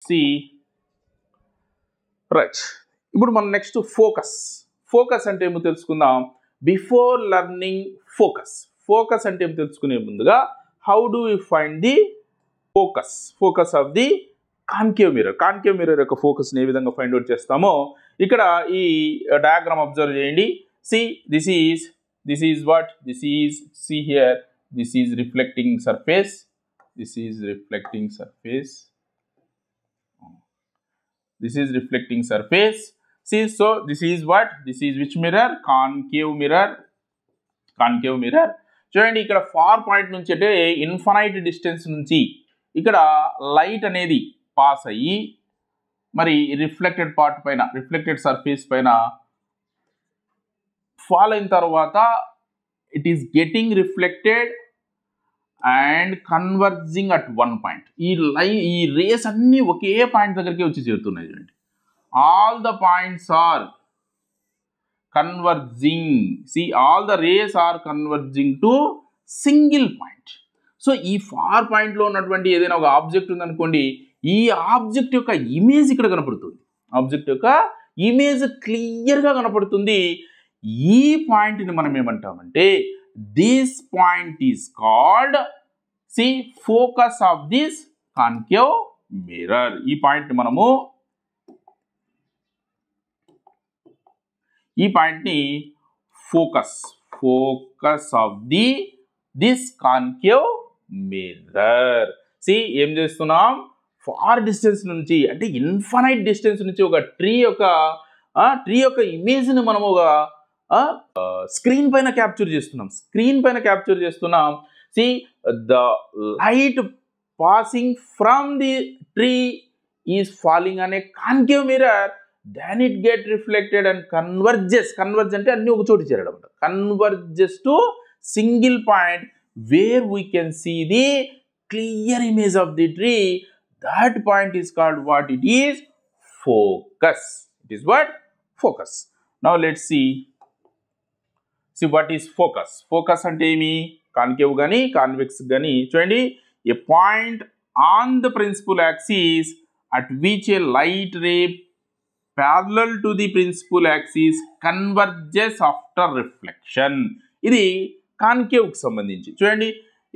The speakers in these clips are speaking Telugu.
C right. ఇప్పుడు మనం నెక్స్ట్ ఫోకస్. ఫోకస్ అంటే ఏమో తెలుసుకుందాం. బిఫోర్ లెర్నింగ్ ఫోకస్ అంటే ఏమో తెలుసుకునే ముందుగా how do you find the focus of the concave mirror యొక్క ఫోకస్ని ఏ విధంగా ఫైండ్ అవుట్ చేస్తామో ఇక్కడ ఈ డయాగ్రామ్ అబ్జర్వ్ చేయండి. See this is what this is see here this is reflecting surface. This is reflecting surface. See, so this is what? This is which mirror? Concave mirror. చూడండి ఇక్కడ ఫార్ పాయింట్ నుంచి అంటే ఇన్ఫైనైట్ డిస్టెన్స్ నుంచి ఇక్కడ లైట్ అనేది పాస్ అయ్యి మరి రిఫ్లెక్టెడ్ పార్ట్ పైన రిఫ్లెక్టెడ్ సర్ఫేస్ పైన ఫాల్ అయిన తర్వాత it is getting reflected and converging at one point. ఈ రేస్ అన్నీ ఒకే పాయింట్ దగ్గరికి వచ్చి చేరుతున్నాయి. చూడండి, all the points are converging. See all the rays are converging to single point. So ఈ ఫార్ పాయింట్లో ఉన్నటువంటి ఏదైనా ఒక ఆబ్జెక్ట్ ఉందనుకోండి, ఈ ఆబ్జెక్ట్ యొక్క ఇమేజ్ ఇక్కడ కనపడుతుంది. ఆబ్జెక్ట్ యొక్క ఇమేజ్ క్లియర్గా కనపడుతుంది. ఈ పాయింట్ని మనం ఏమంటామంటే this point is called focus of this concave mirror. ఈ పాయింట్ మనము focus of this concave mirror. ఏం చేస్తున్నాం, ఫార్ డిస్టెన్స్ నుంచి అంటే ఇన్ఫైనైట్ డిస్టెన్స్ నుంచి ఒక ట్రీ యొక్క ఇమేజ్ని మనం ఒక స్క్రీన్ పైన క్యాప్చర్ చేస్తున్నాం. See the light passing from the tree is falling అనే concave mirror, then it get reflected and converge అంటే అన్ని ఒక చోటు చేరడం, converges to single point where we can see the clear image of the tree. That point is called what? It is focus. Now let's see what is focus. Focus అంటే ఏమి? కాన్కేవ్ కానీ కాన్వెక్స్ కానీ. చూడండి, a point on the principal axis at which a light ray parallel to the principal axis converges after reflection. ఇది కాన్కేవ్కి సంబంధించి. చూడండి,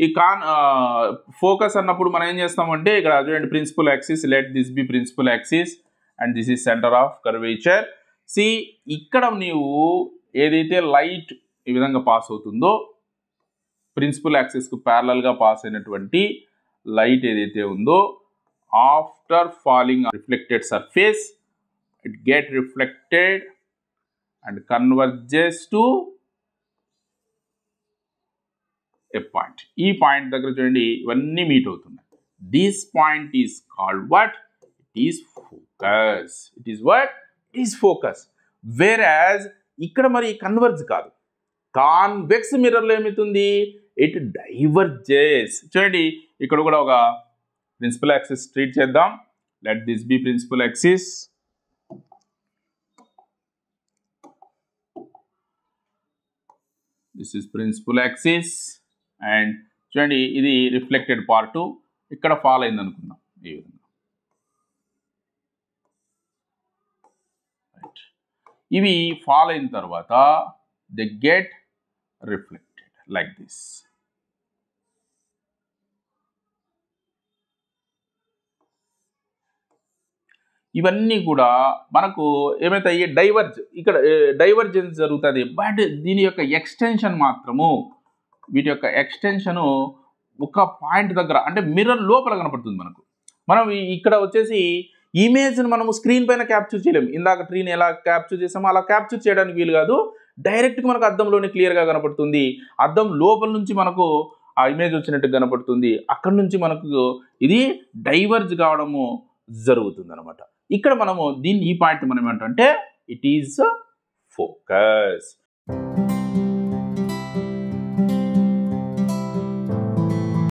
ఈ ఫోకస్ అన్నప్పుడు మనం ఏం చేస్తామంటే ఇక్కడ చూడండి, principal axis, let this be principal axis and this is centre of curvature. ఇక్కడ నీవు ఏదైతే లైట్ ఈ విధంగా పాస్ అవుతుందో, ప్రిన్సిపల్ యాక్సిస్కు ప్యారలల్గా పాస్ అయినటువంటి లైట్ ఏదైతే ఉందో, after falling reflected surface it get reflected and converges to a point. ఈ పాయింట్ దగ్గర చూడండి ఇవన్నీ మీట్ అవుతున్నాయి. This point is called what? It is focus. Whereas ఇక్కడ మరి కన్వర్జ్ కాదు, కాన్వెక్స్ మిర్రర్లో ఏమవుతుంది? It diverges. చూడండి, ఇక్కడ కూడా ఒక ప్రిన్సిపల్ యాక్సిస్ ట్రీట్ చేద్దాం. Let this be principal axis. This is principal axis and చూడండి ఇది రిఫ్లెక్టెడ్ పార్ట్ ఇక్కడ ఫాల్ అయింది అనుకుందాం. ఈ విధంగా ఇవి ఫాల్ అయిన తర్వాత they get reflected like this. ఇవన్నీ కూడా మనకు ఏమైతాయి? ఇక్కడ డైవర్జెన్స్ జరుగుతుంది. బట్ దీని యొక్క ఎక్స్టెన్షన్ మాత్రము, వీటి యొక్క ఎక్స్టెన్షను ఒక పాయింట్ దగ్గర అంటే మిర్రర్ లోపల కనపడుతుంది మనకు. మనం ఇక్కడ వచ్చేసి ఇమేజ్ని మనము స్క్రీన్ పైన క్యాప్చర్ చేయలేము. ఇందాక ట్రీని ఎలా క్యాప్చర్ చేసామో అలా క్యాప్చర్ చేయడానికి వీలు కాదు. డైరెక్ట్గా మనకు అద్దంలోనే క్లియర్గా కనపడుతుంది. అద్దం లోపల నుంచి మనకు ఆ ఇమేజ్ వచ్చినట్టు కనపడుతుంది. అక్కడ నుంచి మనకు ఇది డైవర్జ్ కావడము జరుగుతుంది అనమాట. ఇక్కడ మనము ఈ పాయింట్ మనం ఏంటంటే ఇట్ ఈజ్ ఫోకస్.